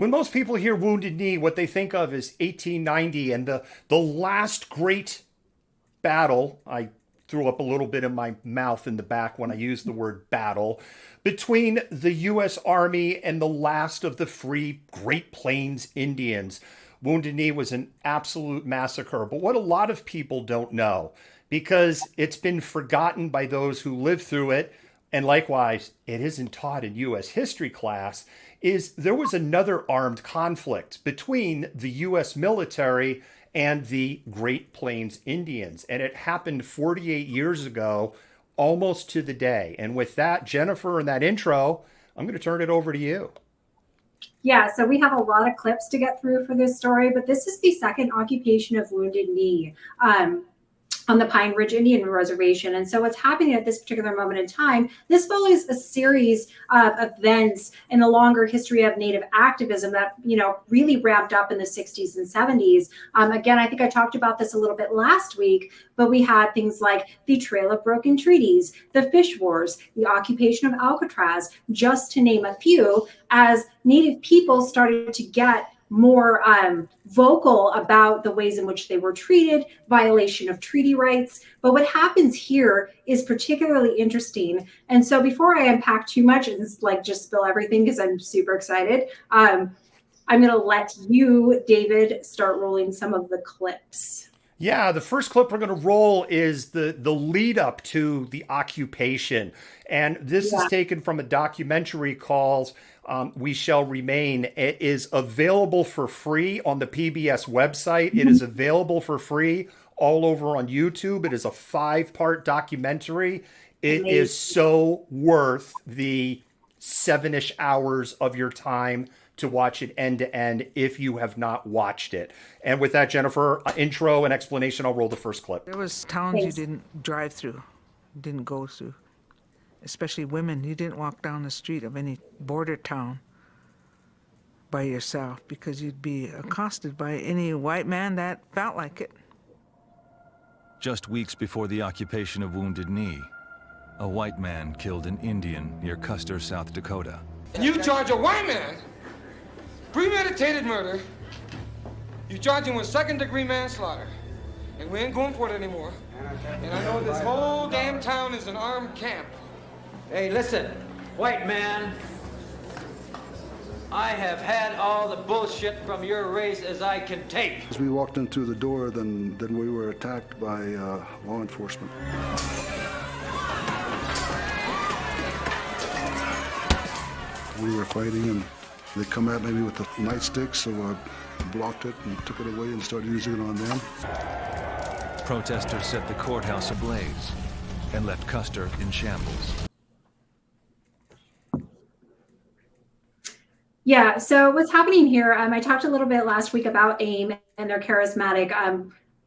When most people hear Wounded Knee, what they think of is 1890 and the last great battle. I threw up a little bit in my mouth in the back when I used the word battle between the U.S. Army and the last of the free Great Plains Indians. Wounded Knee was an absolute massacre. But what a lot of people don't know, because it's been forgotten by those who lived through it, and likewise, it isn't taught in U.S. history class, is there was another armed conflict between the U.S. military and the Great Plains Indians. And it happened 48 years ago, almost to the day. And with that, Jennifer, and that intro, I'm going to turn it over to you. Yeah, so we have a lot of clips to get through for this story, but this is the second occupation of Wounded Knee on the Pine Ridge Indian Reservation. And so what's happening at this particular moment in time, this follows a series of events in the longer history of Native activism that, really ramped up in the 60s and 70s. Again, I think I talked about this a little bit last week, but we had things like the Trail of Broken Treaties, the Fish Wars, the occupation of Alcatraz, just to name a few, as Native people started to get more vocal about the ways in which they were treated, violation of treaty rights. But what happens here is particularly interesting. And so before I unpack too much and just spill everything, because I'm super excited, I'm going to let you, David, start rolling some of the clips. Yeah, the first clip we're going to roll is the lead up to the occupation. And this is taken from a documentary called We Shall Remain. It is available for free on the PBS website. It is available for free all over on YouTube. It is a 5-part documentary. It is so worth the 7-ish hours of your time to watch it end to end if you have not watched it. And with that, Jennifer, intro and explanation, I'll roll the first clip. There was towns you didn't drive through, didn't go through, especially women. You didn't walk down the street of any border town by yourself because you'd be accosted by any white man that felt like it. Just weeks before the occupation of Wounded Knee, a white man killed an Indian near Custer, South Dakota. And you charge a white man premeditated murder, you charge him with second-degree manslaughter, and we ain't going for it anymore. And I know this whole damn town is an armed camp. Hey, listen, white man, I have had all the bullshit from your race as I can take. As we walked into the door, then we were attacked by law enforcement. We were fighting, and they come at me with the nightsticks, so I blocked it and took it away and started using it on them. Protesters set the courthouse ablaze and left Custer in shambles. Yeah, so what's happening here, I talked a little bit last week about AIM and their charismatic.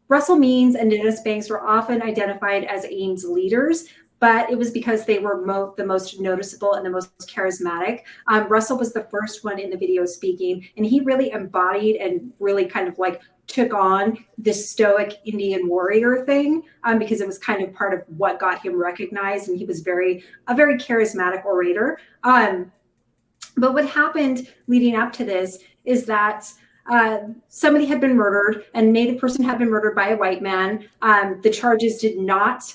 Russell Means and Dennis Banks were often identified as AIM's leaders, but it was because they were the most noticeable and the most charismatic. Russell was the first one in the video speaking, and he really embodied and really kind of took on this stoic Indian warrior thing, because it was kind of part of what got him recognized, and he was a very charismatic orator. But what happened leading up to this is that somebody had been murdered, a Native person had been murdered by a white man. The charges did not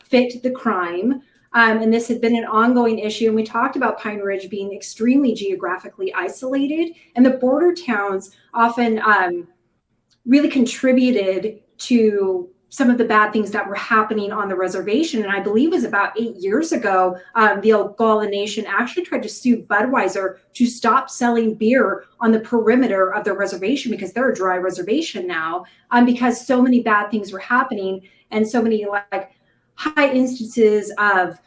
fit the crime. And this had been an ongoing issue. And we talked about Pine Ridge being extremely geographically isolated. And the border towns often really contributed to some of the bad things that were happening on the reservation. And I believe it was about 8 years ago, the Oglala Nation actually tried to sue Budweiser to stop selling beer on the perimeter of the reservation, because they're a dry reservation now, because so many bad things were happening and so many high instances of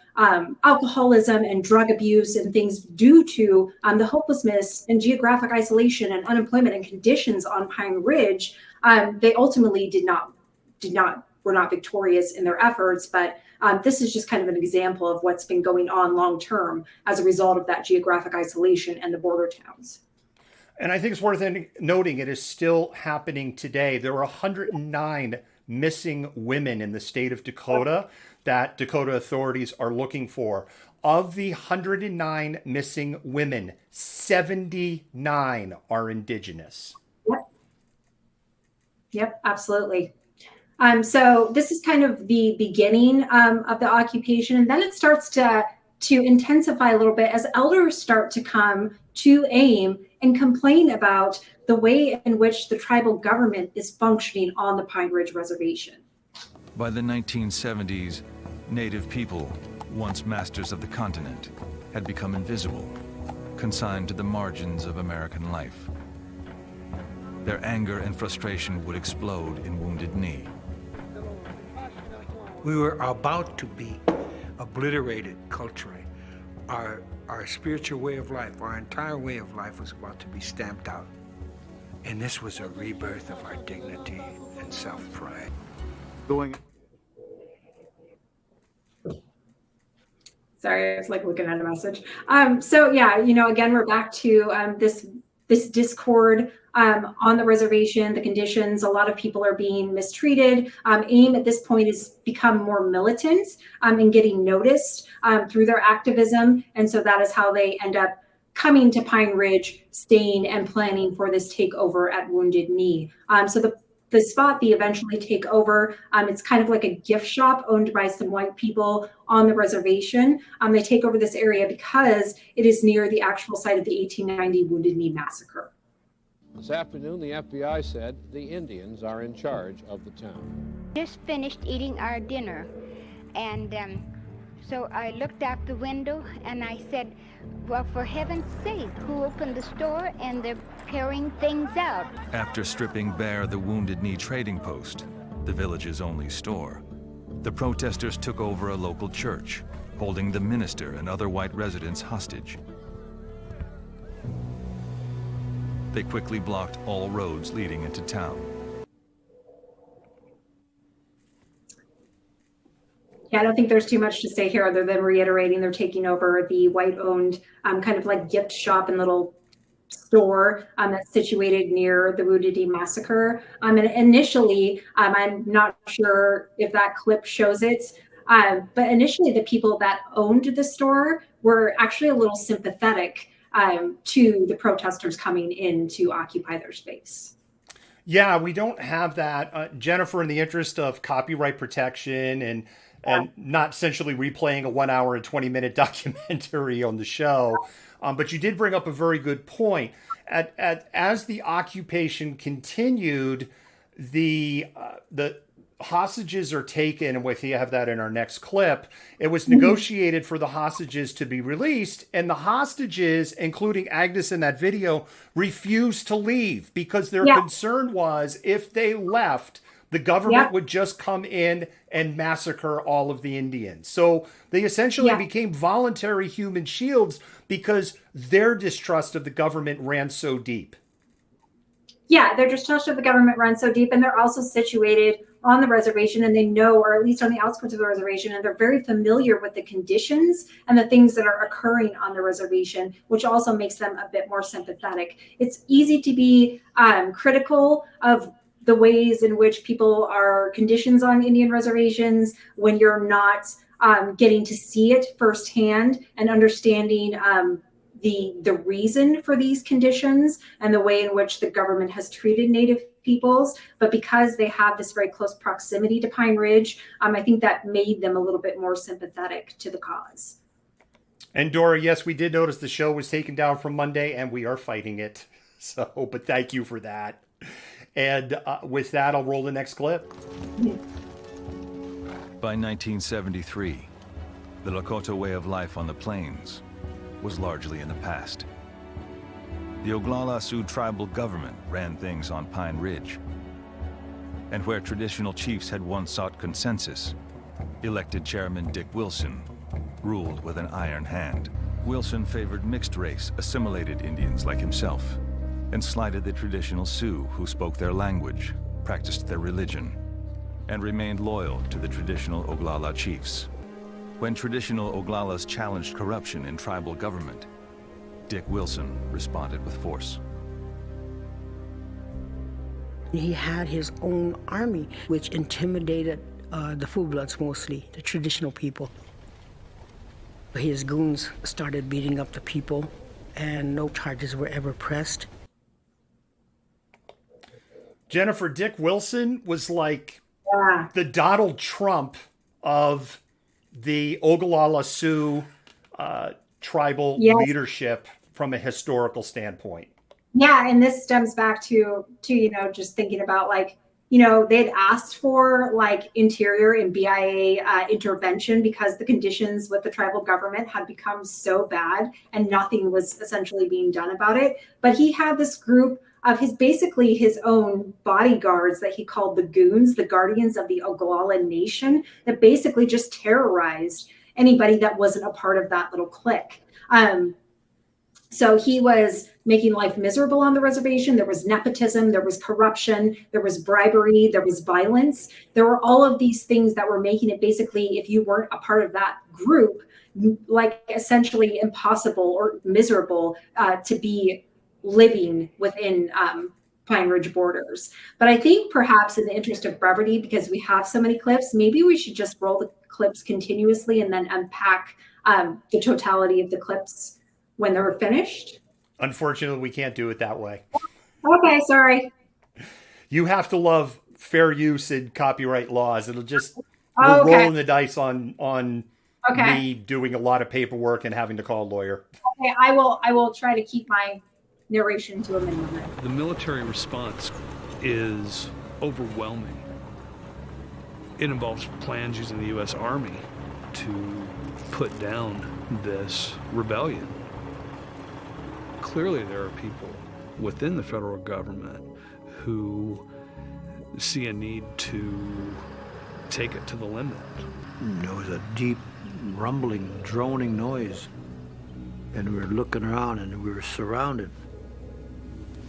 alcoholism and drug abuse and things due to the hopelessness and geographic isolation and unemployment and conditions on Pine Ridge. They ultimately were not victorious in their efforts, but this is just kind of an example of what's been going on long term as a result of that geographic isolation and the border towns. And I think it's worth noting it is still happening today. There were 109 missing women in the state of Dakota. that Dakota authorities are looking for. Of the 109 missing women, 79 are indigenous. Yep, absolutely. So this is kind of the beginning of the occupation, and then it starts to intensify a little bit as elders start to come to AIM and complain about the way in which the tribal government is functioning on the Pine Ridge Reservation. By the 1970s, Native people, once masters of the continent, had become invisible, consigned to the margins of American life. Their anger and frustration would explode in Wounded Knee. We were about to be obliterated culturally. Our spiritual way of life, our entire way of life was about to be stamped out. And this was a rebirth of our dignity and self-pride. Sorry, I was like looking at a message. So yeah, again, we're back to this discord on the reservation, the conditions. A lot of people are being mistreated. AIM at this point has become more militant and getting noticed through their activism. And so that is how they end up coming to Pine Ridge, staying and planning for this takeover at Wounded Knee. So the spot they eventually take over, it's kind of like a gift shop owned by some white people on the reservation. They take over this area because it is near the actual site of the 1890 Wounded Knee massacre. This afternoon, the FBI said the Indians are in charge of the town. Just finished eating our dinner, and so I looked out the window and I said, well, for heaven's sake, who opened the store? And they're carrying things out. After stripping bare the Wounded Knee trading post, the village's only store, the protesters took over a local church, holding the minister and other white residents hostage. They quickly blocked all roads leading into town. Yeah, I don't think there's too much to say here other than reiterating they're taking over the white-owned kind of like gift shop and little store that's situated near the Wounded Knee massacre. And initially, I'm not sure if that clip shows it, but initially the people that owned the store were actually a little sympathetic to the protesters coming in to occupy their space. Yeah, we don't have that. Jennifer, in the interest of copyright protection and not essentially replaying a 1 hour and 20-minute documentary on the show, but you did bring up a very good point. As the occupation continued, the hostages are taken, and we have that in our next clip. It was negotiated for the hostages to be released, and the hostages, including Agnes in that video, refused to leave because their concern was if they left, the government would just come in and massacre all of the Indians. So they essentially became voluntary human shields because their distrust of the government ran so deep. Yeah, their distrust of the government runs so deep, and they're also situated on the reservation, and they know, or at least on the outskirts of the reservation, and they're very familiar with the conditions and the things that are occurring on the reservation, which also makes them a bit more sympathetic. It's easy to be critical of the ways in which people are conditions on Indian reservations when you're not getting to see it firsthand and understanding the reason for these conditions and the way in which the government has treated Native peoples. But because they have this very close proximity to Pine Ridge, I think that made them a little bit more sympathetic to the cause. And Dora, yes, we did notice the show was taken down from Monday, and we are fighting it. So, but thank you for that. And with that, I'll roll the next clip. By 1973, the Lakota way of life on the plains was largely in the past. The Oglala Sioux tribal government ran things on Pine Ridge. And where traditional chiefs had once sought consensus, elected Chairman Dick Wilson ruled with an iron hand. Wilson favored mixed-race, assimilated Indians like himself, and slighted the traditional Sioux who spoke their language, practiced their religion, and remained loyal to the traditional Oglala chiefs. When traditional Oglalas challenged corruption in tribal government, Dick Wilson responded with force. He had his own army, which intimidated the full bloods mostly, the traditional people. His goons started beating up the people, and no charges were ever pressed. Jennifer, Dick Wilson was like the Donald Trump of the Ogallala Sioux tribal leadership from a historical standpoint. Yeah, and this stems back to just thinking about they'd asked for interior and BIA intervention because the conditions with the tribal government had become so bad and nothing was essentially being done about it. But he had this group of his own bodyguards that he called the Goons, the Guardians of the Oglala Nation, that basically just terrorized anybody that wasn't a part of that little clique. So he was making life miserable on the reservation. There was nepotism, there was corruption, there was bribery, there was violence. There were all of these things that were making it basically, if you weren't a part of that group, essentially impossible or miserable to be living within Pine Ridge borders. But I think perhaps in the interest of brevity, because we have so many clips, maybe we should just roll the clips continuously and then unpack the totality of the clips when they're finished. Unfortunately, we can't do it that way. Okay, sorry. You have to love fair use and copyright laws. It'll just we're rolling the dice on me doing a lot of paperwork and having to call a lawyer. Okay, I will try to keep my narration to a minimum. The military response is overwhelming. It involves plans using the U.S. Army to put down this rebellion. Clearly, there are people within the federal government who see a need to take it to the limit. There was a deep, rumbling, droning noise, and we were looking around, and we were surrounded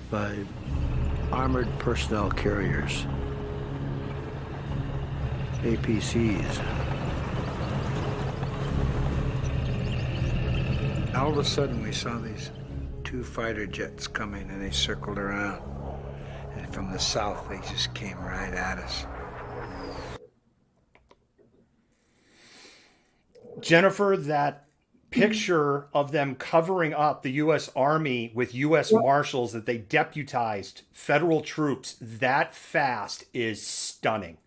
by armored personnel carriers, APCs. All of a sudden, we saw these 2 fighter jets coming, and they circled around. And from the south, they just came right at us. Jennifer, that picture of them covering up the U.S. Army with U.S. Marshals that they deputized federal troops that fast is stunning.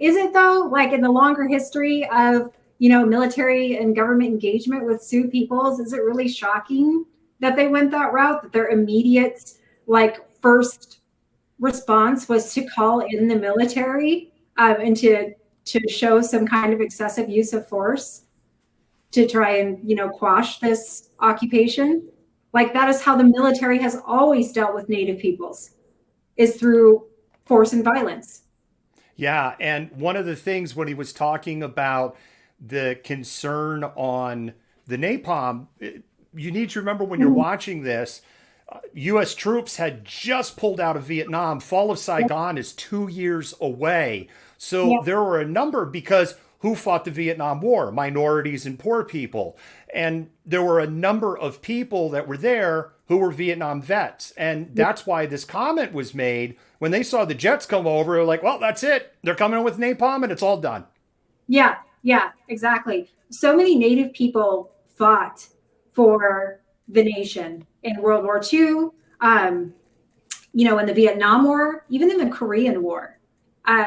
Is it though? In the longer history of, military and government engagement with Sioux peoples, is it really shocking that they went that route, that their immediate, first response was to call in the military and to show some kind of excessive use of force to try and, quash this occupation? That is how the military has always dealt with Native peoples, is through force and violence. Yeah, and one of the things when he was talking about the concern on the napalm, you need to remember when you're watching this, U.S. troops had just pulled out of Vietnam. Fall of Saigon is 2 years away. So there were a number, because who fought the Vietnam War? Minorities and poor people. And there were a number of people that were there who were Vietnam vets. And that's why this comment was made. When they saw the jets come over, they're like, well, that's it. They're coming with napalm and it's all done. Yeah, exactly. So many Native people fought for the nation in World War II, in the Vietnam War, even in the Korean War.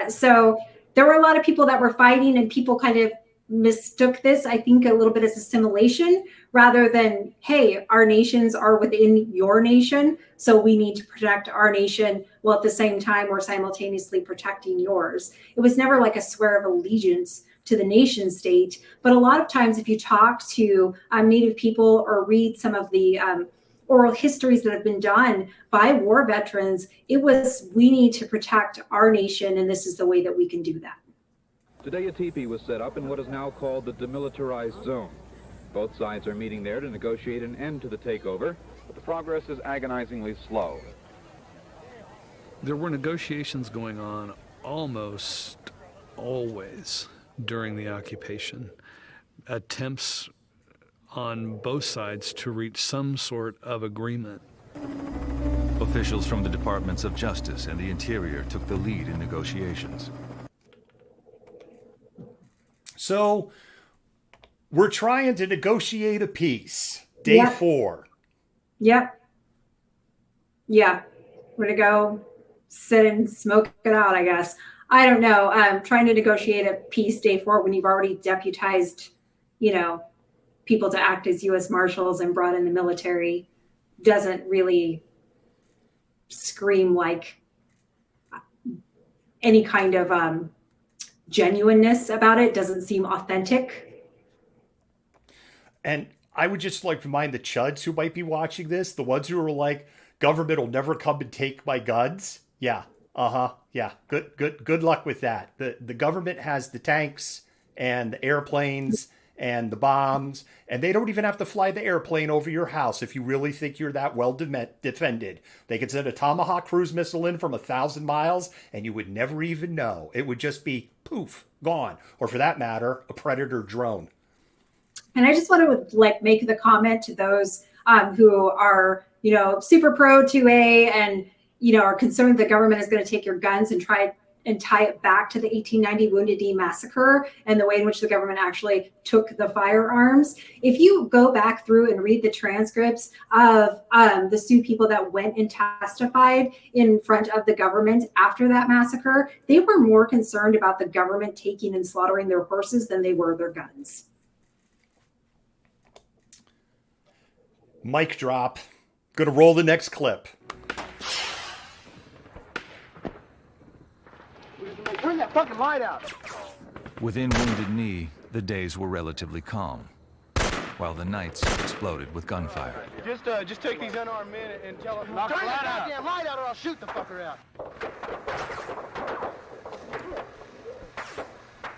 So there were a lot of people that were fighting, and people kind of mistook this, I think, a little bit as assimilation rather than, hey, our nations are within your nation, so we need to protect our nation while at the same time we're simultaneously protecting yours. It was never like a swear of allegiance to the nation state. But a lot of times if you talk to Native people or read some of the oral histories that have been done by war veterans, it was, we need to protect our nation, and this is the way that we can do that. Today a teepee was set up in what is now called the demilitarized zone. Both sides are meeting there to negotiate an end to the takeover, but the progress is agonizingly slow. There were negotiations going on almost always during the occupation. Attempts on both sides to reach some sort of agreement. Officials from the Departments of Justice and the Interior took the lead in negotiations. So we're trying to negotiate a peace. Day 4. Yep. Yeah. We're going to go sit and smoke it out, I guess. I don't know. Trying to negotiate a peace day 4 when you've already deputized, people to act as U.S. Marshals and brought in the military doesn't really scream like any kind of genuineness about it. Doesn't seem authentic. And I would just like to remind the chuds who might be watching this, the ones who are like, government will never come and take my guns. Yeah. Yeah. Good luck with that. The government has the tanks and the airplanes and the bombs, and they don't even have to fly the airplane over your house if you really think you're that well defended. They could send a Tomahawk cruise missile in from 1,000 miles, and you would never even know. It would just be poof, gone. Or for that matter, a Predator drone. And I just want to make the comment to those who are, super pro 2A and, are concerned the government is going to take your guns and try and tie it back to the 1890 Wounded Knee massacre and the way in which the government actually took the firearms. If you go back through and read the transcripts of the Sioux people that went and testified in front of the government after that massacre, they were more concerned about the government taking and slaughtering their horses than they were their guns. Mic drop. Gonna roll the next clip. Turn that fucking light out. Within Wounded Knee, the days were relatively calm, while the nights exploded with gunfire. Just take these unarmed men and tell them, turn that goddamn light out or I'll shoot the fucker out.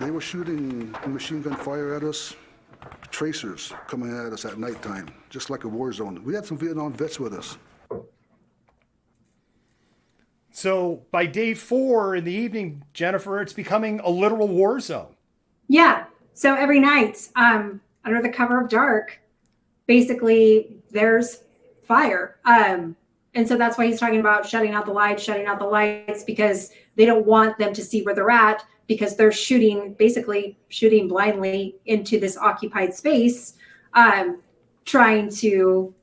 They were shooting machine gun fire at us, tracers coming at us at nighttime, just like a war zone. We had some Vietnam vets with us. So by day 4 in the evening, Jennifer, it's becoming a literal war zone. Yeah. So every night, under the cover of dark, basically there's fire. And so that's why he's talking about shutting out the lights, because they don't want them to see where they're at, because they're shooting blindly into this occupied space, trying to,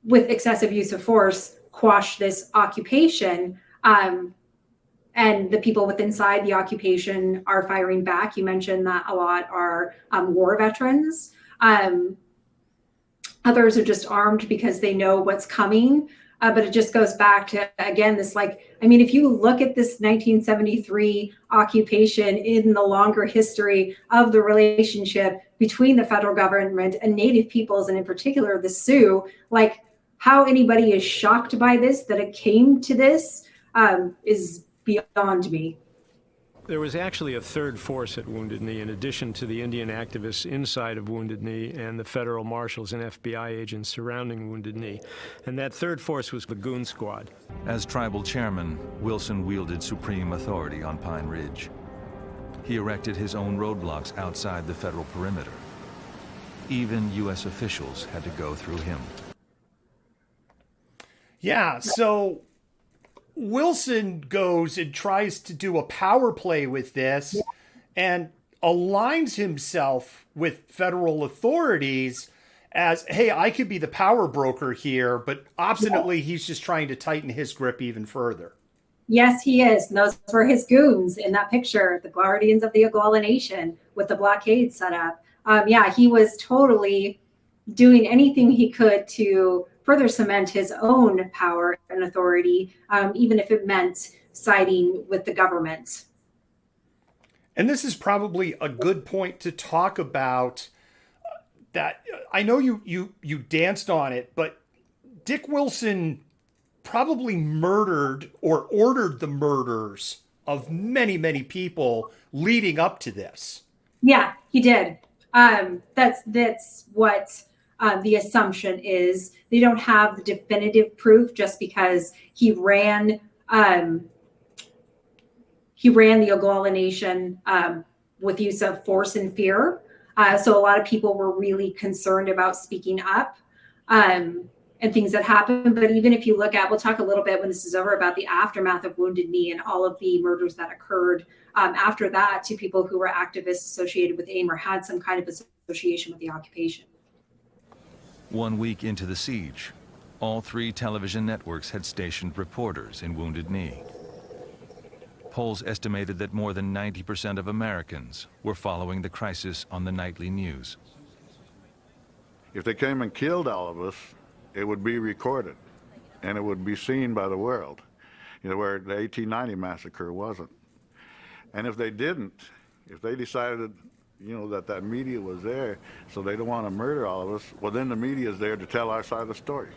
with excessive use of force, quash this occupation. And the people inside the occupation are firing back. You mentioned that a lot are war veterans. Others are just armed because they know what's coming. But it just goes back to, again, this if you look at this 1973 occupation in the longer history of the relationship between the federal government and Native peoples, and in particular the Sioux, how anybody is shocked by this, that it came to this, is beyond me. There was actually a third force at Wounded Knee, in addition to the Indian activists inside of Wounded Knee and the federal marshals and FBI agents surrounding Wounded Knee. And that third force was the Goon Squad. As tribal chairman, Wilson wielded supreme authority on Pine Ridge. He erected his own roadblocks outside the federal perimeter. Even U.S. officials had to go through him. Yeah, so Wilson goes and tries to do a power play with this and aligns himself with federal authorities as, hey, I could be the power broker here, but obstinately he's just trying to tighten his grip even further. Yes, he is. And those were his goons in that picture, the Guardians of the Oglala Nation with the blockade set up. He was totally doing anything he could to further cement his own power and authority, even if it meant siding with the government. And this is probably a good point to talk about that. I know you danced on it, but Dick Wilson probably murdered or ordered the murders of many, many people leading up to this. Yeah, he did. That's what the assumption is. They don't have the definitive proof just because he ran the Oglala Nation with use of force and fear. So a lot of people were really concerned about speaking up. And and things that happened. But even if you look at, we'll talk a little bit when this is over about the aftermath of Wounded Knee and all of the murders that occurred after that to people who were activists associated with AIM or had some kind of association with the occupation. 1 week into the siege, all 3 television networks had stationed reporters in Wounded Knee. Polls estimated that more than 90% of Americans were following the crisis on the nightly news. If they came and killed all of us, it would be recorded, and it would be seen by the world, where the 1890 massacre wasn't. And if they didn't, if they decided, that media was there, so they don't want to murder all of us, well, then the media is there to tell our side of the story.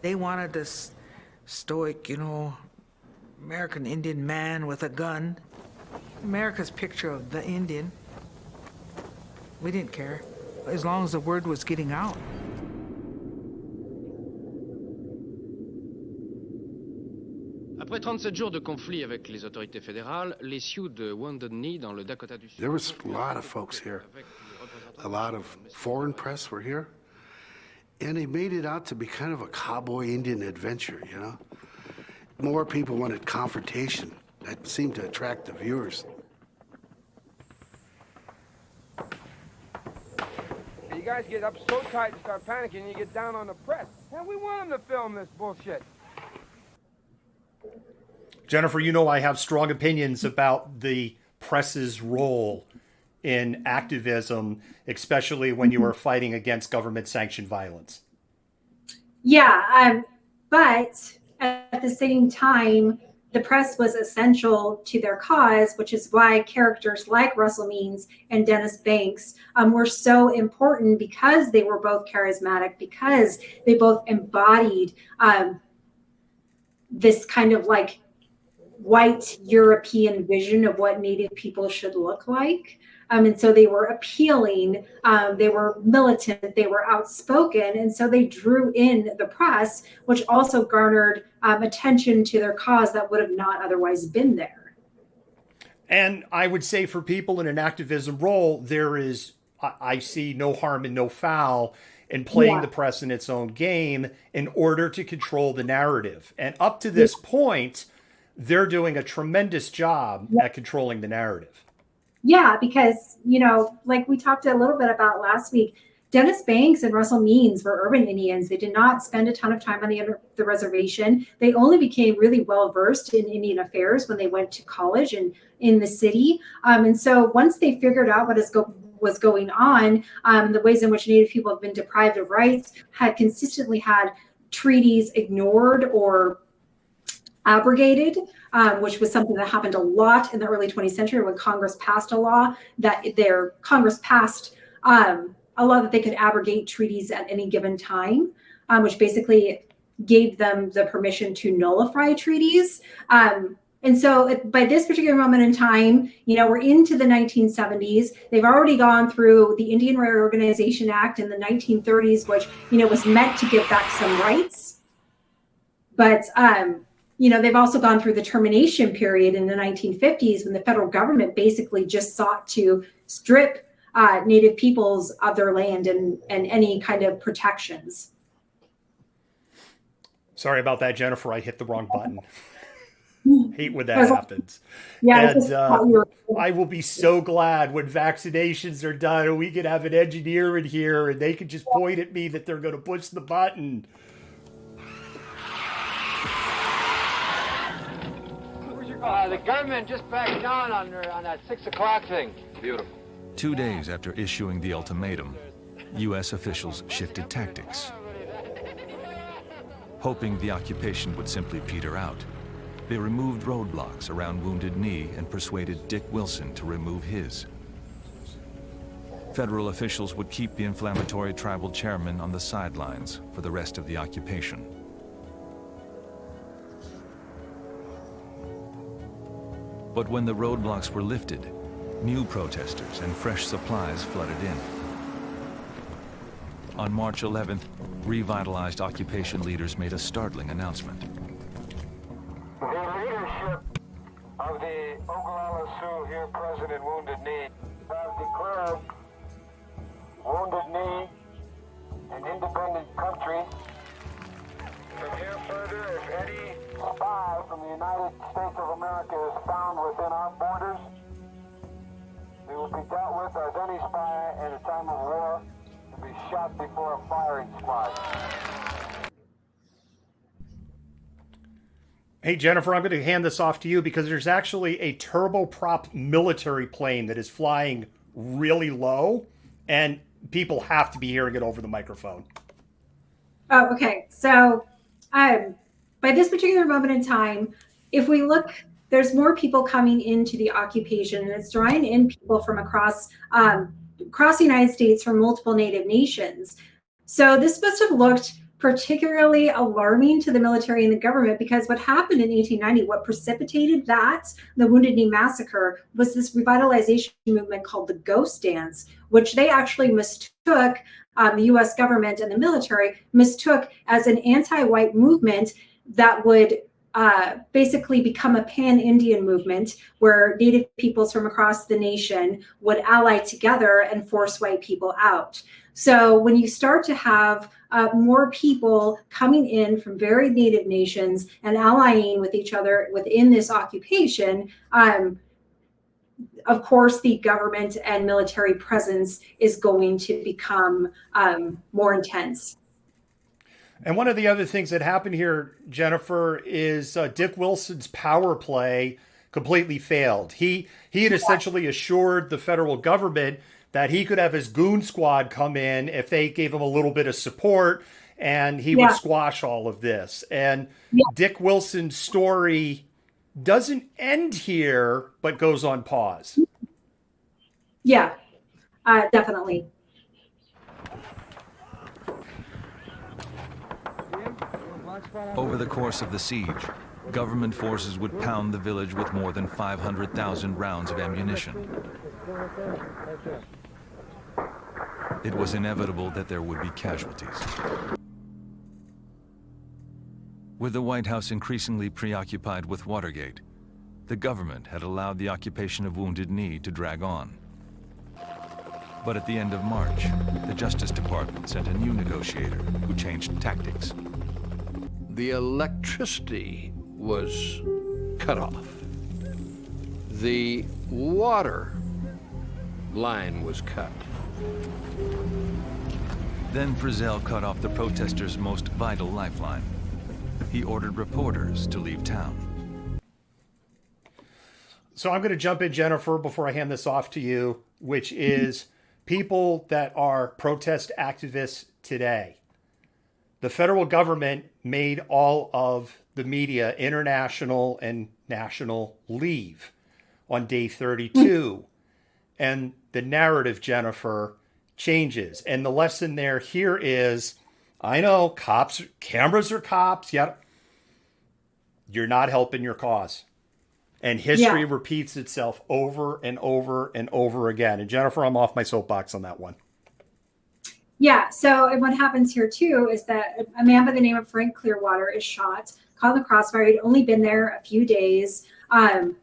They wanted this stoic, American Indian man with a gun. America's picture of the Indian. We didn't care, as long as the word was getting out. Après 37 jours de conflit avec les autorités fédérales, les Sioux de Wounded Knee dans le Dakota du Sud. There was a lot of folks here. A lot of foreign press were here. And they made it out to be kind of a cowboy Indian adventure, More people wanted confrontation. That seemed to attract the viewers. You guys get up so tight and start panicking, and you get down on the press. And we want them to film this bullshit. Jennifer, I have strong opinions about the press's role in activism, especially when you are fighting against government-sanctioned violence. Yeah, but at the same time, the press was essential to their cause, which is why characters like Russell Means and Dennis Banks were so important, because they were both charismatic, because they both embodied this kind of like white European vision of what Native people should look like. And so they were appealing, they were militant, they were outspoken, and so they drew in the press, which also garnered attention to their cause that would have not otherwise been there. And I would say for people in an activism role, I see no harm and no foul in playing the press in its own game in order to control the narrative. And up to this point, they're doing a tremendous job at controlling the narrative. Yeah, because, like we talked a little bit about last week, Dennis Banks and Russell Means were urban Indians. They did not spend a ton of time on the reservation. They only became really well-versed in Indian affairs when they went to college and in the city. And so once they figured out what was going on, the ways in which Native people have been deprived of rights, had consistently had treaties ignored or abrogated, which was something that happened a lot in the early 20th century when Congress passed a law that a law that they could abrogate treaties at any given time, which basically gave them the permission to nullify treaties. And so by this particular moment in time, we're into the 1970s. They've already gone through the Indian Reorganization Act in the 1930s, which, was meant to give back some rights. But, they've also gone through the termination period in the 1950s when the federal government basically just sought to strip Native peoples of their land and any kind of protections. Sorry about that, Jennifer. I hit the wrong button. Hate when that happens. Yeah, and I will be so glad when vaccinations are done and we can have an engineer in here and they can just point at me that they're going to push the button. The government just backed down on that 6 o'clock thing. Beautiful. 2 days after issuing the ultimatum, U.S. officials shifted tactics. Hoping the occupation would simply peter out, they removed roadblocks around Wounded Knee and persuaded Dick Wilson to remove his. Federal officials would keep the inflammatory tribal chairman on the sidelines for the rest of the occupation. But when the roadblocks were lifted, new protesters and fresh supplies flooded in. On March 11th, revitalized occupation leaders made a startling announcement. The leadership of the Oglala Sioux here present in Wounded Knee have declared Wounded Knee, an independent country. From here further, if any spy from the United States of America is found within our borders, they will be dealt with as any spy at a time of war and be shot before a firing squad. Hey, Jennifer, I'm going to hand this off to you because there's actually a turboprop military plane that is flying really low, and people have to be hearing it over the microphone. Oh, okay. So by this particular moment in time, if we look, there's more people coming into the occupation, and it's drawing in people from across the United States from multiple Native nations. So this must have looked particularly alarming to the military and the government, because what happened in 1890, what precipitated that, the Wounded Knee Massacre, was this revitalization movement called the Ghost Dance, which they actually mistook, the US government and the military mistook as an anti-white movement that would basically become a pan-Indian movement where Native peoples from across the nation would ally together and force white people out. So when you start to have more people coming in from varied Native nations and allying with each other within this occupation, of course, the government and military presence is going to become more intense. And one of the other things that happened here, Jennifer, is Dick Wilson's power play completely failed. He had essentially assured the federal government that he could have his goon squad come in if they gave him a little bit of support, and he would squash all of this. And Dick Wilson's story doesn't end here, but goes on pause. Yeah, definitely. Over the course of the siege, government forces would pound the village with more than 500,000 rounds of ammunition. It was inevitable that there would be casualties. With the White House increasingly preoccupied with Watergate, the government had allowed the occupation of Wounded Knee to drag on. But at the end of March, the Justice Department sent a new negotiator who changed tactics. The electricity was cut off. The water line was cut. Then Frizzell cut off the protesters' most vital lifeline. He ordered reporters to leave town. So I'm going to jump in, Jennifer, before I hand this off to you, which is people that are protest activists today. The federal government made all of the media, international and national, leave on day 32. And the narrative, Jennifer, changes. And the lesson here is, I know cameras are cops, yet you're not helping your cause. And history repeats itself over and over and over again. And Jennifer, I'm off my soapbox on that one. Yeah, so and what happens here too is that a man by the name of Frank Clearwater is shot, caught in the crossfire. He'd only been there a few days, or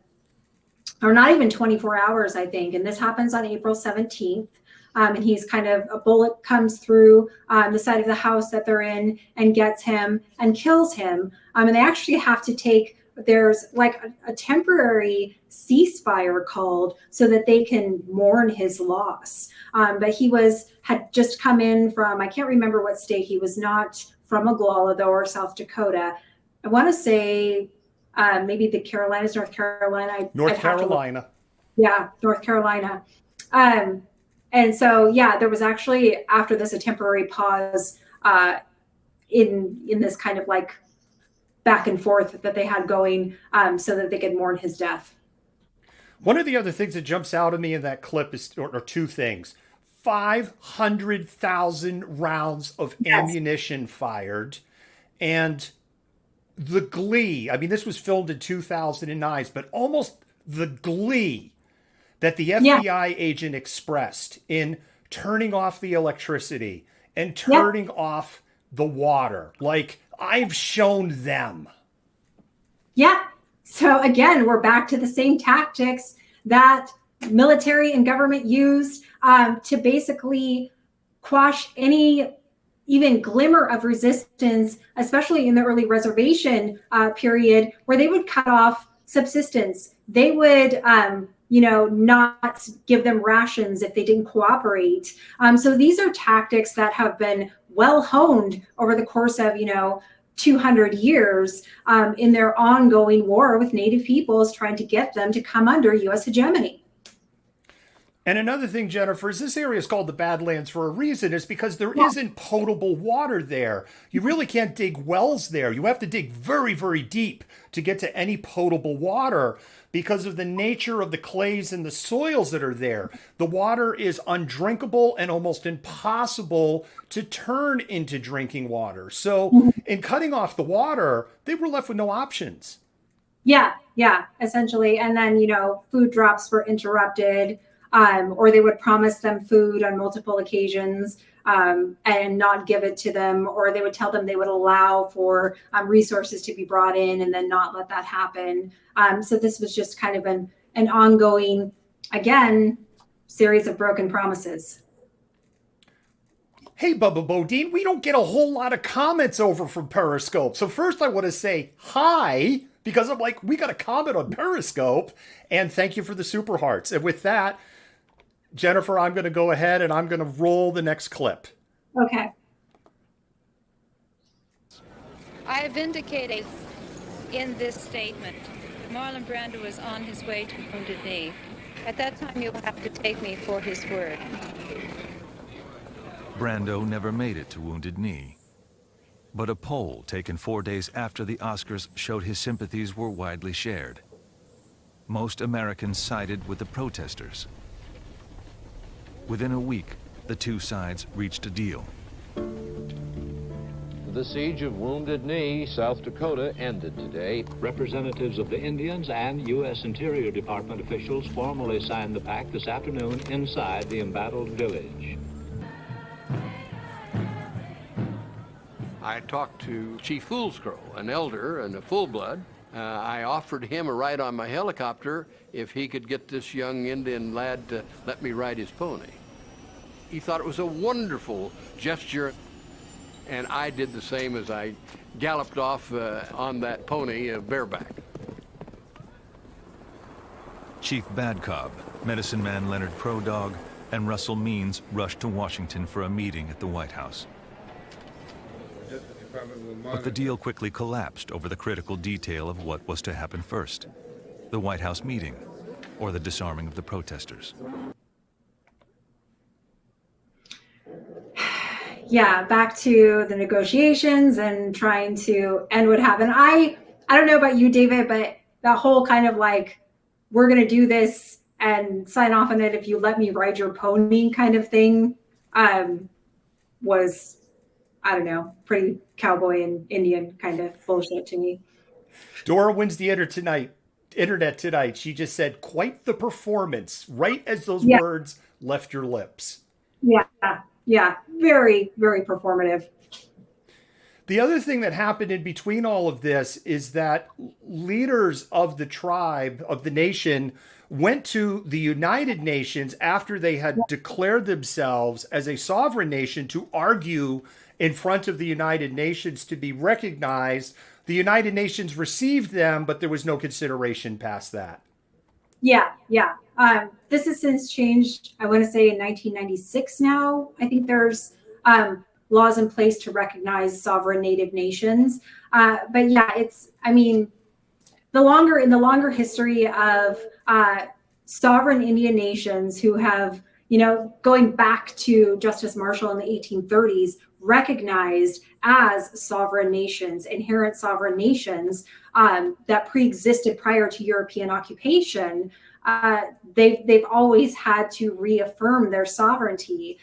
not even 24 hours, I think. And this happens on April 17th. And he's a bullet comes through the side of the house that they're in and gets him and kills him. And they actually have to there's like a temporary ceasefire called so that they can mourn his loss. But he had just come in from, I can't remember what state. He was not from Oglala, though, or South Dakota. I want to say maybe the Carolinas, North Carolina. North Carolina. Yeah, North Carolina. And so, there was actually, after this, a temporary pause in this kind of like back and forth that they had going so that they could mourn his death. One of the other things that jumps out at me in that clip is, or two things. 500,000 rounds of ammunition fired, and the glee. I mean, this was filmed in 2009, but almost the glee that the FBI agent expressed in turning off the electricity and turning off the water. Like, I've shown them. Yeah. So again, we're back to the same tactics that military and government used to basically quash any even glimmer of resistance, especially in the early reservation period, where they would cut off subsistence. They would, not give them rations if they didn't cooperate. So these are tactics that have been well honed over the course of, 200 years in their ongoing war with Native peoples, trying to get them to come under U.S. hegemony. And another thing, Jennifer, is this area is called the Badlands for a reason. Is because there isn't potable water there. You really can't dig wells there. You have to dig very, very deep to get to any potable water because of the nature of the clays and the soils that are there. The water is undrinkable and almost impossible to turn into drinking water. So in cutting off the water, they were left with no options. Yeah, essentially. And then, food drops were interrupted. Or they would promise them food on multiple occasions and not give it to them, or they would tell them they would allow for resources to be brought in and then not let that happen. So this was just kind of an ongoing, again, series of broken promises. Hey, Bubba Bodine, we don't get a whole lot of comments over from Periscope. So first I want to say hi, because I'm like, we got a comment on Periscope, and thank you for the super hearts. And with that, Jennifer, I'm going to go ahead and I'm going to roll the next clip. Okay. I have indicated in this statement Marlon Brando was on his way to Wounded Knee. At that time, you'll have to take me for his word. Brando never made it to Wounded Knee. But a poll taken 4 days after the Oscars showed his sympathies were widely shared. Most Americans sided with the protesters. Within a week, the two sides reached a deal. The siege of Wounded Knee, South Dakota, ended today. Representatives of the Indians and U.S. Interior Department officials formally signed the pact this afternoon inside the embattled village. I talked to Chief Foolscrow, an elder and a full-blood. I offered him a ride on my helicopter if he could get this young Indian lad to let me ride his pony. He thought it was a wonderful gesture, and I did the same as I galloped off on that pony bareback. Chief Badcobb, Medicine Man Leonard Crow Dog, and Russell Means rushed to Washington for a meeting at the White House. But the deal quickly collapsed over the critical detail of what was to happen first: the White House meeting or the disarming of the protesters. Yeah, back to the negotiations and trying to end what happened. I don't know about you, David, but that whole kind of like, we're going to do this and sign off on it if you let me ride your pony kind of thing was, I don't know, pretty cowboy and Indian kind of bullshit to me. Dora wins the internet tonight. She just said, quite the performance, right as those words left your lips. Yeah, very, very performative. The other thing that happened in between all of this is that leaders of the tribe, of the nation, went to the United Nations after they had declared themselves as a sovereign nation to argue in front of the United Nations to be recognized. The United Nations received them, but there was no consideration past that. Yeah. This has since changed, I want to say in 1996 now. I think there's laws in place to recognize sovereign Native nations. But yeah, in the longer history of sovereign Indian nations who have, going back to Justice Marshall in the 1830s, recognized as sovereign nations, inherent sovereign nations that pre-existed prior to European occupation, they've always had to reaffirm their sovereignty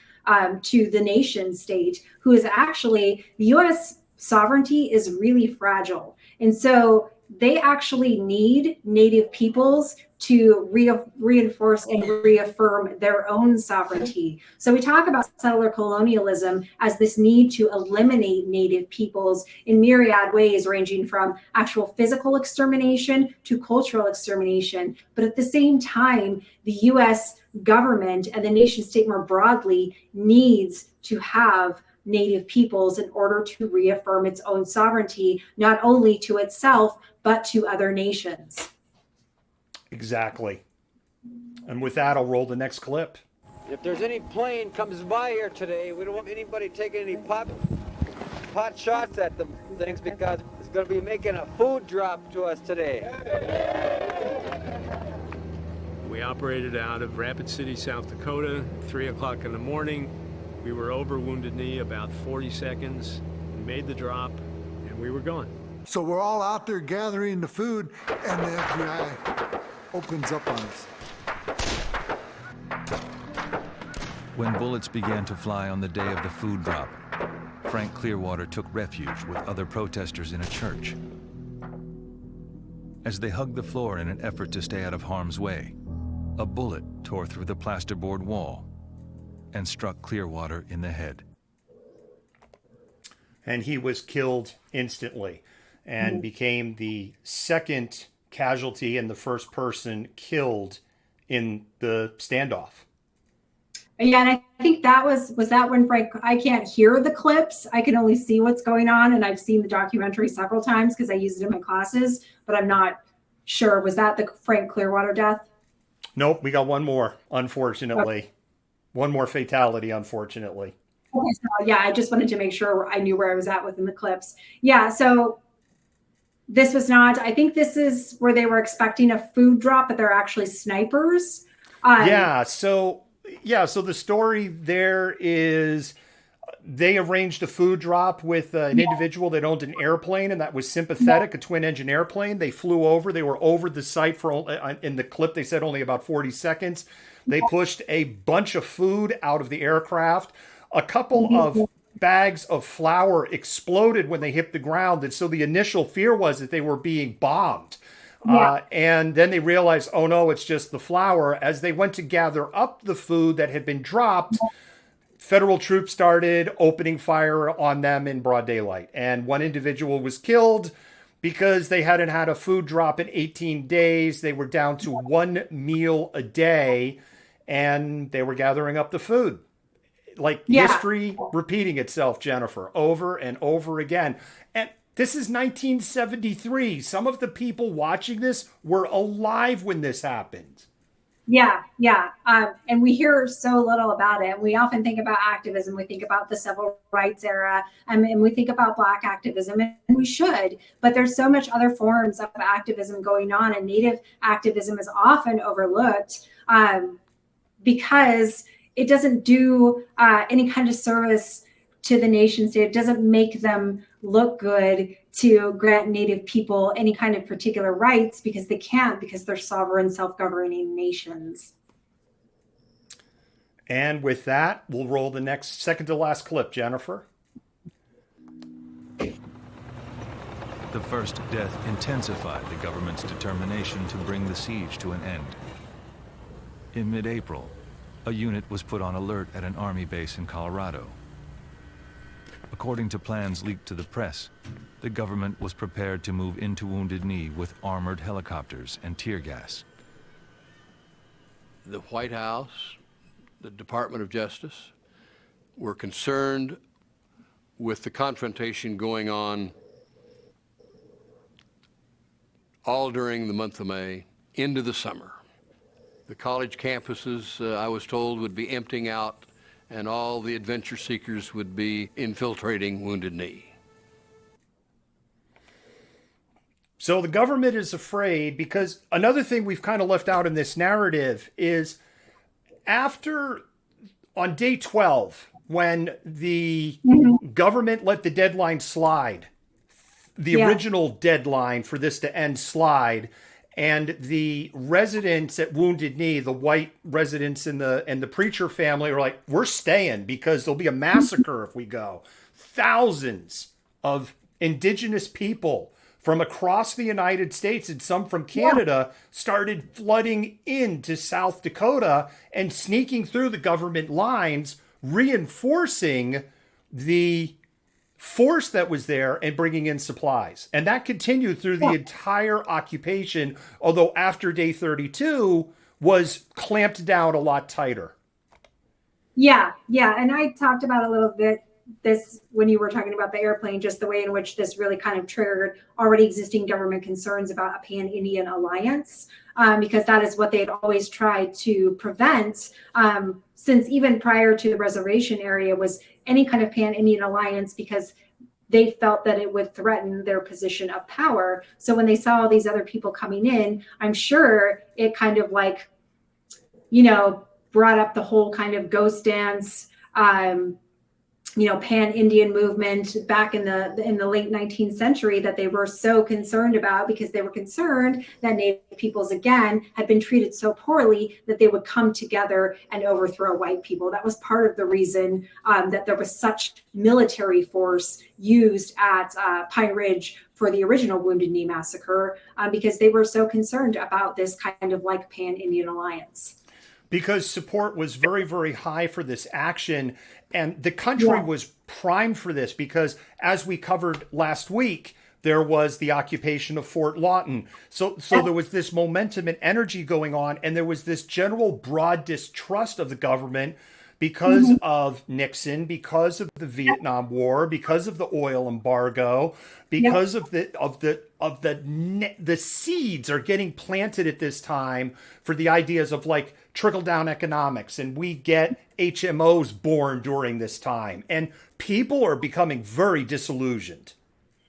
to the nation state, who is actually, the U.S. sovereignty is really fragile. And so they actually need Native peoples to reinforce and reaffirm their own sovereignty. So we talk about settler colonialism as this need to eliminate Native peoples in myriad ways, ranging from actual physical extermination to cultural extermination. But at the same time, the US government and the nation state more broadly needs to have Native peoples in order to reaffirm its own sovereignty, not only to itself, but to other nations. Exactly. And with that, I'll roll the next clip. If there's any plane comes by here today, we don't want anybody taking any pot shots at them things, because it's going to be making a food drop to us today. We operated out of Rapid City, South Dakota, 3 o'clock in the morning. We were over Wounded Knee about 40 seconds, made the drop, and we were gone. So we're all out there gathering the food, and the FBI opens up on us. When bullets began to fly on the day of the food drop, Frank Clearwater took refuge with other protesters in a church. As they hugged the floor in an effort to stay out of harm's way, a bullet tore through the plasterboard wall and struck Clearwater in the head. And he was killed instantly and became the second casualty and the first person killed in the standoff. Yeah, and I think that was that when Frank, I can't hear the clips. I can only see what's going on. And I've seen the documentary several times because I use it in my classes, but I'm not sure. Was that the Frank Clearwater death? Nope, we got one more, unfortunately. Okay. One more fatality, unfortunately. Okay, so yeah, I just wanted to make sure I knew where I was at within the clips. Yeah, so this was not, I think this is where they were expecting a food drop, but they're actually snipers. So the story there is they arranged a food drop with an individual that owned an airplane, and that was sympathetic, a twin-engine airplane. They flew over. They were over the site for, in the clip, they said only about 40 seconds. They pushed a bunch of food out of the aircraft. A couple of bags of flour exploded when they hit the ground, and so the initial fear was that they were being bombed. And then they realized, oh no, it's just the flour. As they went to gather up the food that had been dropped, federal troops started opening fire on them in broad daylight. And one individual was killed because they hadn't had a food drop in 18 days. They were down to one meal a day, and they were gathering up the food. History repeating itself, Jennifer, over and over again. And this is 1973. Some of the people watching this were alive when this happened. Yeah. And we hear so little about it. We often think about activism. We think about the civil rights era, and we think about Black activism, and we should. But there's so much other forms of activism going on, and Native activism is often overlooked because it doesn't do any kind of service to the nation state. It doesn't make them look good to grant Native people any kind of particular rights, because they can't, because they're sovereign, self-governing nations. And with that, we'll roll the next second to last clip, Jennifer. The first death intensified the government's determination to bring the siege to an end. In mid-April, a unit was put on alert at an Army base in Colorado. According to plans leaked to the press, the government was prepared to move into Wounded Knee with armored helicopters and tear gas. The White House, the Department of Justice, were concerned with the confrontation going on all during the month of May into the summer. The college campuses, I was told, would be emptying out, and all the adventure seekers would be infiltrating Wounded Knee. So the government is afraid, because another thing we've kind of left out in this narrative is on day 12, when the government let the deadline slide, the original deadline for this to end slide, and the residents at Wounded Knee, the white residents and the preacher family, are like, we're staying because there'll be a massacre if we go. Thousands of indigenous people from across the United States and some from Canada started flooding into South Dakota and sneaking through the government lines, reinforcing the force that was there and bringing in supplies. And that continued through the entire occupation, although after day 32 was clamped down a lot tighter. Yeah. And I talked about a little bit this when you were talking about the airplane, just the way in which this really kind of triggered already existing government concerns about a pan-Indian alliance, because that is what they had always tried to prevent, since even prior to the reservation area, was any kind of pan-Indian alliance, because they felt that it would threaten their position of power. So when they saw all these other people coming in, I'm sure it kind of like, brought up the whole kind of ghost dance, pan-Indian movement back in the late 19th century that they were so concerned about, because they were concerned that Native peoples, again, had been treated so poorly that they would come together and overthrow white people. That was part of the reason that there was such military force used at Pine Ridge for the original Wounded Knee massacre, because they were so concerned about this kind of like pan-Indian alliance. Because support was very, very high for this action. And the country was primed for this because, as we covered last week, there was the occupation of Fort Lawton. So there was this momentum and energy going on, and there was this general broad distrust of the government because of Nixon, because of the Vietnam War, because of the oil embargo, because of the seeds are getting planted at this time for the ideas of like trickle down economics, and we get HMOs born during this time, and people are becoming very disillusioned.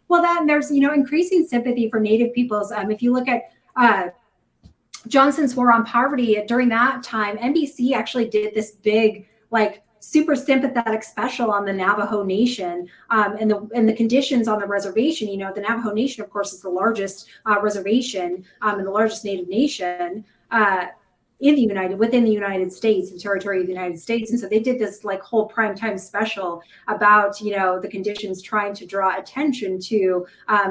Well, then there's increasing sympathy for Native peoples. If you look at Johnson's War on Poverty, during that time, NBC actually did this big, like, super sympathetic special on the Navajo Nation and the conditions on the reservation. The Navajo Nation, of course, is the largest reservation and the largest Native nation within the United States, the territory of the United States. And so they did this like whole primetime special about, the conditions, trying to draw attention to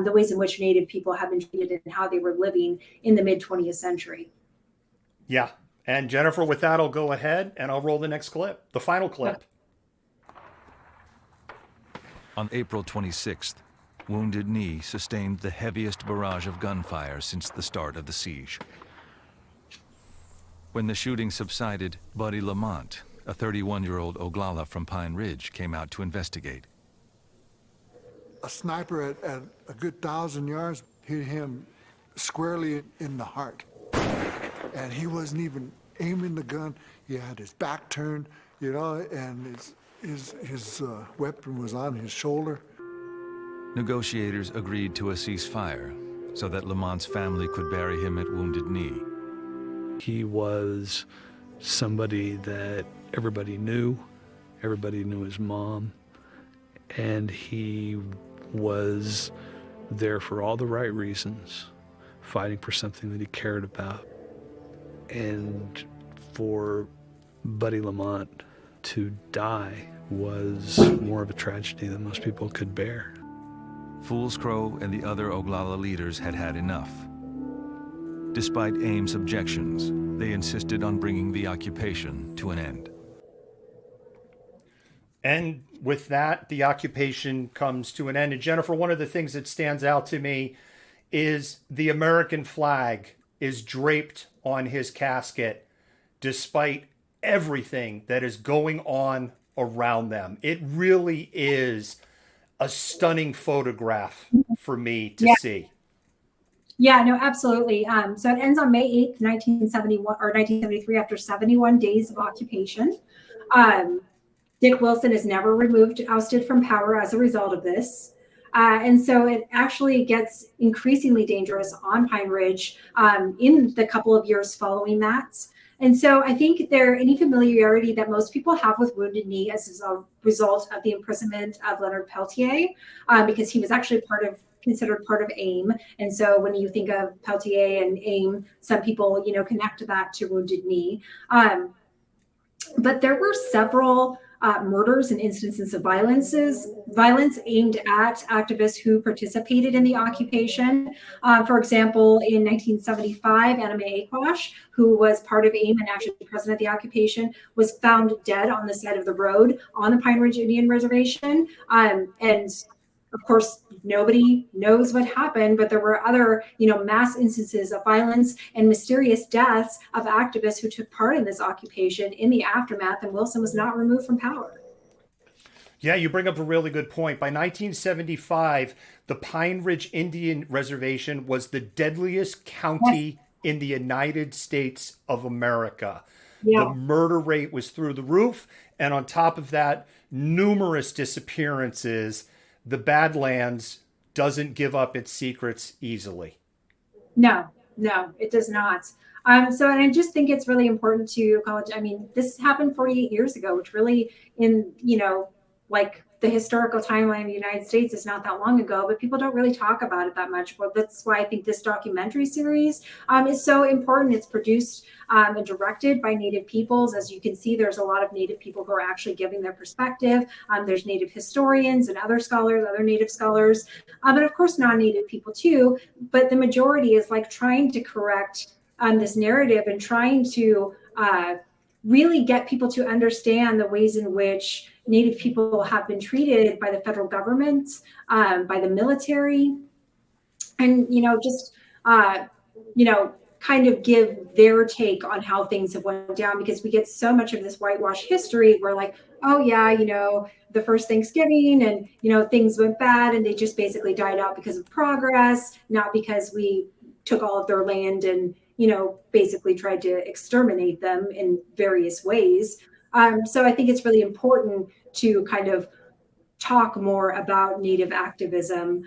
the ways in which Native people have been treated and how they were living in the mid 20th century. Yeah. And Jennifer, with that, I'll go ahead and I'll roll the next clip, the final clip. On April 26th, Wounded Knee sustained the heaviest barrage of gunfire since the start of the siege. When the shooting subsided, Buddy Lamont, a 31-year-old Oglala from Pine Ridge, came out to investigate. A sniper at a good 1,000 yards hit him squarely in the heart. And he wasn't even aiming the gun. He had his back turned, and his weapon was on his shoulder. Negotiators agreed to a ceasefire so that Lamont's family could bury him at Wounded Knee. He was somebody that everybody knew his mom, and he was there for all the right reasons, fighting for something that he cared about. And for Buddy Lamont to die was more of a tragedy than most people could bear. Fool's Crow and the other Oglala leaders had had enough. Despite AIM's objections, they insisted on bringing the occupation to an end. And with that, the occupation comes to an end. And Jennifer, one of the things that stands out to me is the American flag is draped on his casket, despite everything that is going on around them. It really is a stunning photograph for me to see. Yeah, no, absolutely. So it ends on May 8th, 1971 or 1973, after 71 days of occupation. Dick Wilson is never ousted from power as a result of this. And so it actually gets increasingly dangerous on Pine Ridge in the couple of years following that. And so I think any familiarity that most people have with Wounded Knee as a result of the imprisonment of Leonard Peltier, because he was actually considered part of AIM. And so when you think of Peltier and AIM, some people, connect that to Wounded Knee. But there were several murders and instances of violence aimed at activists who participated in the occupation. For example, in 1975, Anna Mae Aquash, who was part of AIM and actually president of the occupation, was found dead on the side of the road on the Pine Ridge Indian Reservation. And of course, nobody knows what happened, but there were other, mass instances of violence and mysterious deaths of activists who took part in this occupation in the aftermath, and Wilson was not removed from power. Yeah, you bring up a really good point. By 1975, the Pine Ridge Indian Reservation was the deadliest county in the United States of America. Yeah. The murder rate was through the roof. And on top of that, numerous disappearances. The Badlands doesn't give up its secrets easily. No, it does not. And I just think it's really important to acknowledge, this happened 48 years ago, which really in, like the historical timeline of the United States is not that long ago, but people don't really talk about it that much. Well, that's why I think this documentary series is so important. It's produced and directed by Native peoples. As you can see, there's a lot of Native people who are actually giving their perspective. There's Native historians and other scholars, other Native scholars, but of course non-Native people too. But the majority is like trying to correct this narrative and trying to really get people to understand the ways in which Native people have been treated by the federal government, by the military, and, kind of give their take on how things have went down, because we get so much of this whitewash history where like, oh yeah, the first Thanksgiving and, things went bad and they just basically died out because of progress, not because we took all of their land and, basically tried to exterminate them in various ways. So I think it's really important to kind of talk more about Native activism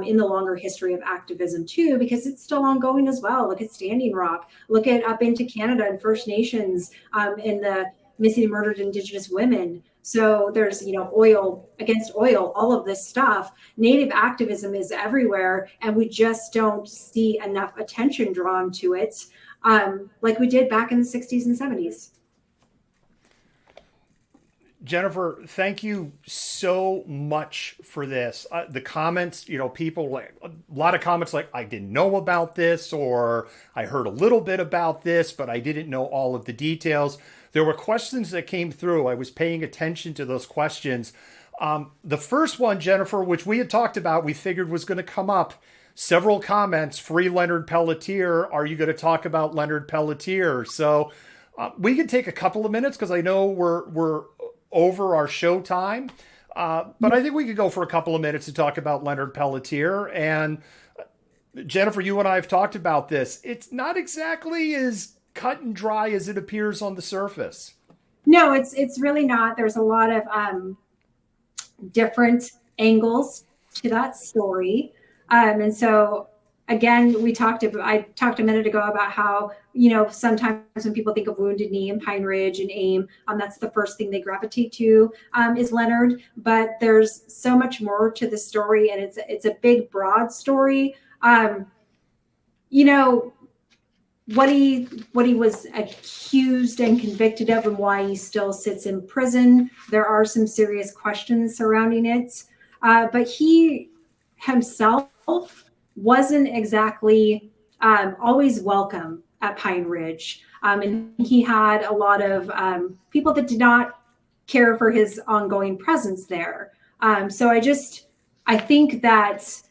in the longer history of activism too, because it's still ongoing as well. Look at Standing Rock, look at up into Canada and First Nations and the missing and murdered Indigenous women. So there's, oil against oil, all of this stuff. Native activism is everywhere, and we just don't see enough attention drawn to it like we did back in the 60s and 70s. Jennifer, thank you so much for this. The comments, people like a lot of comments like, I didn't know about this, or I heard a little bit about this, but I didn't know all of the details. There were questions that came through. I was paying attention to those questions. The first one, Jennifer, which we had talked about, we figured was going to come up. Several comments, free Leonard Pelletier. Are you going to talk about Leonard Pelletier? So we can take a couple of minutes because I know we're over our show time. But I think we could go for a couple of minutes to talk about Leonard Pelletier. And Jennifer, you and I have talked about this. It's not exactly as cut and dry as it appears on the surface. No, it's really not. There's a lot of different angles to that story. And so again, I talked a minute ago about how, sometimes when people think of Wounded Knee and Pine Ridge and AIM, that's the first thing they gravitate to is Leonard. But there's so much more to the story, and it's a big, broad story. What he was accused and convicted of and why he still sits in prison, there are some serious questions surrounding it. But he himself wasn't exactly always welcome at Pine Ridge. And he had a lot of people that did not care for his ongoing presence there. So I think that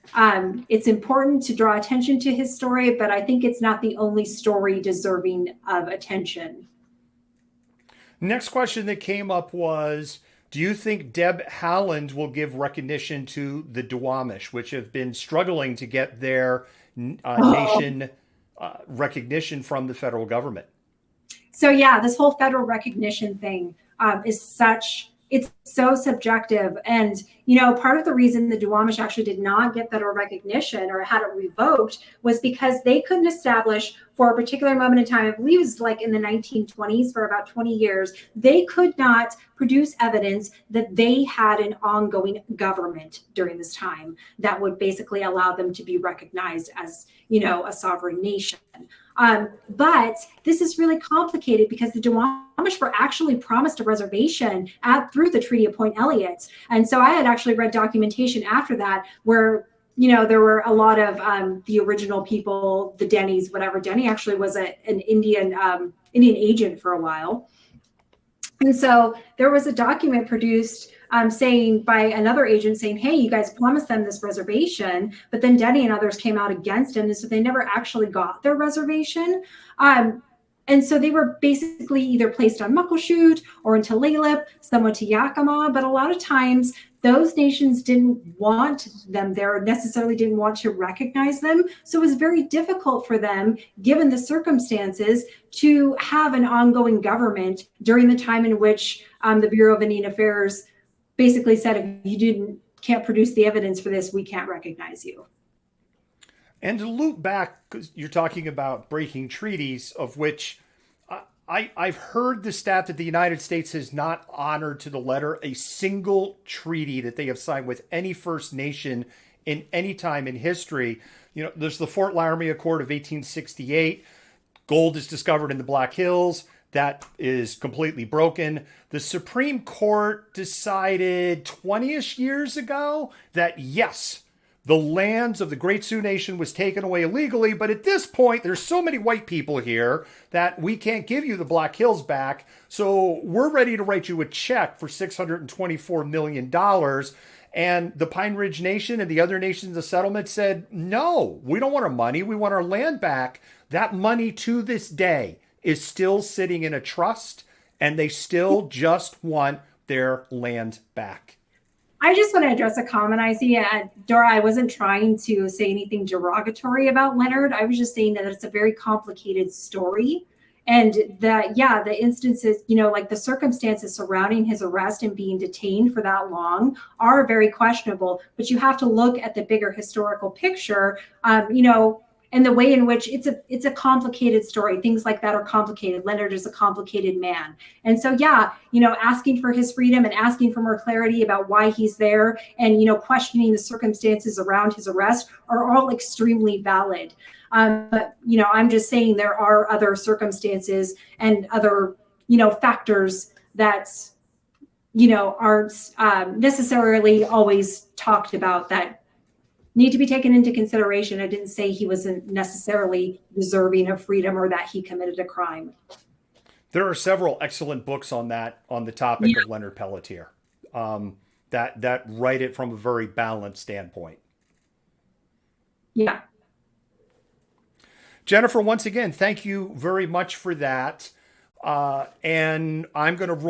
it's important to draw attention to his story, but I think it's not the only story deserving of attention. Next question that came up was, do you think Deb Haaland will give recognition to the Duwamish, which have been struggling to get their nation recognition from the federal government? So yeah, this whole federal recognition thing it's so subjective. And, part of the reason the Duwamish actually did not get federal recognition or had it revoked was because they couldn't establish for a particular moment in time, I believe it was like in the 1920s for about 20 years, they could not produce evidence that they had an ongoing government during this time that would basically allow them to be recognized as, a sovereign nation. But this is really complicated because the Duwamish were actually promised a reservation through the Treaty of Point Elliott. And so I had actually read documentation after that where, there were a lot of the original people, the Denny's, whatever. Denny actually was an Indian agent for a while. And so there was a document produced saying by another agent saying, hey, you guys promised them this reservation, but then Denny and others came out against him. And so they never actually got their reservation. And so they were basically either placed on Muckleshoot or into Tulalip, somewhat to Yakima. But a lot of times those nations didn't want them there, necessarily didn't want to recognize them. So it was very difficult for them, given the circumstances, to have an ongoing government during the time in which the Bureau of Indian Affairs basically said, if you can't produce the evidence for this, we can't recognize you. And to loop back, because you're talking about breaking treaties, of which I've heard the stat that the United States has not honored to the letter a single treaty that they have signed with any First Nation in any time in history. There's the Fort Laramie Accord of 1868. Gold is discovered in the Black Hills. That is completely broken. The Supreme Court decided 20-ish years ago that, yes, the lands of the Great Sioux Nation was taken away illegally, but at this point, there's so many white people here that we can't give you the Black Hills back, so we're ready to write you a check for $624 million. And the Pine Ridge Nation and the other nations of settlement said, no, we don't want our money, we want our land back. That money to this day is still sitting in a trust, and they still just want their land back. I just want to address a comment I see. Dora, I wasn't trying to say anything derogatory about Leonard. I was just saying that it's a very complicated story. And that, the instances, like the circumstances surrounding his arrest and being detained for that long are very questionable. But you have to look at the bigger historical picture, and the way in which it's a complicated story. Things like that are complicated. Leonard is a complicated man. And so, asking for his freedom and asking for more clarity about why he's there and, questioning the circumstances around his arrest are all extremely valid. But, I'm just saying there are other circumstances and other, factors that, aren't necessarily always talked about that need to be taken into consideration. I didn't say he wasn't necessarily deserving of freedom or that he committed a crime. There are several excellent books on the topic of Leonard Pelletier, that write it from a very balanced standpoint. Yeah. Jennifer, once again, thank you very much for that. And I'm going to roll